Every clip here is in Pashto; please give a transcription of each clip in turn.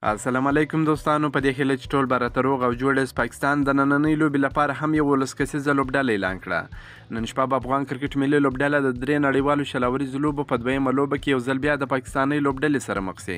السلام علیکم دوستانو، په دې هیله چې ټول به راته روغ او جوړ یاست. پاکستان د نننۍ لوبې لپاره هم یو 11 کسیزه لوبډله اعلان کړه. نن شپه به افغان کرکټ ملي لوبډله د 3 نړیوالو شلاوریزو لوبو په دویمه لوبه کې یو ځل بیا د پاکستاني لوبډلې سره مخ شي.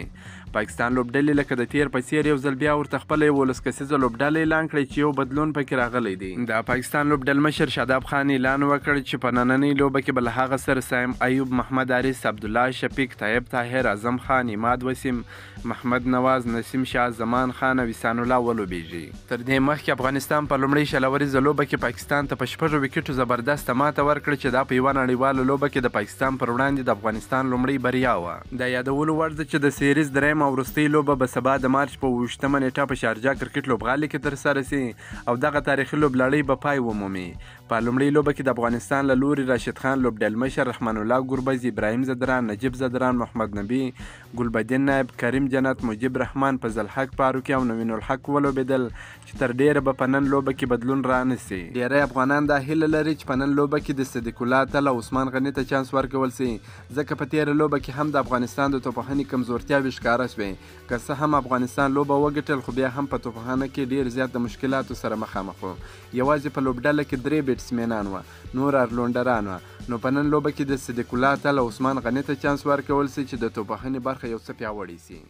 پاکستان لوبډلې لکه د تیر په څیر یو ځل بیا ورته خپله 11 کسیزه لوبډله اعلان کړې چې یو بدلون پکې راغلی دی. د پاکستان لوبډل مشر شاداب خان اعلان وکړ چې په نننۍ لوبه کې به له هغه سره سایم ایوب، محمد حارث، عبدالله شفیق، طیب طاهر، اعظم خان، عماد وسیم، محمد نواز، نسیم شاه، زمان خان او وسان الله ولوبیږي. تر دې مخکې افغانستان په لومړۍ شلاوریزه لوبه کې پاکستان ته په 6 وکټو زبردسته ماته ورکړه چې دا په یوه نړیواله لوبه کې د پاکستان پر وړاندې د افغانستان لومړۍ بریا وه. د یادولو وړ ده چې د سیریز درېیمه او وروستۍ لوبه به سبا د مارچ په 28مه نیټه په شارجه کرکټ لوبغالي کې ترسره سي او دغه تاریخي لوبلړۍ به پای ومومي. په لومړۍ لوبه کې د افغانستان له لوري راشد خان لوبډل مشر، رحمان الله ګربز، ابراهیم زدران، نجیب زدران، محمد نبی، ګلبدین نایب، کریم جنت، مجیب رحمان، فضل حق فاروقي او نوین الحق ولوبېدل چې تر ډیره به په نن لوبه کې بدلون رانسي. ډیری افغانان دا هیله لري چې په نن لوبه کې د صدیق الله تل او عثمان غني ته چانس ورکول سي، ځکه په تیره لوبه کې هم د افغانستان د توپخانې کمزورتیاوې ښکاره شوې. که څه هم افغانستان لوبه وګټل، خو بیا هم په توپخانه کې ډیر زیات د مشکلاتو سره مخامخ وو. یوازې په لوبډله کې 3 بیټسمینان وه، نور ارلونډران وه. نو په نن لوبه کې د صدیق الله تل او عثمان غني ته چانس ورکول سي چې د توپخانې برخه یو څه پیاوړې سي.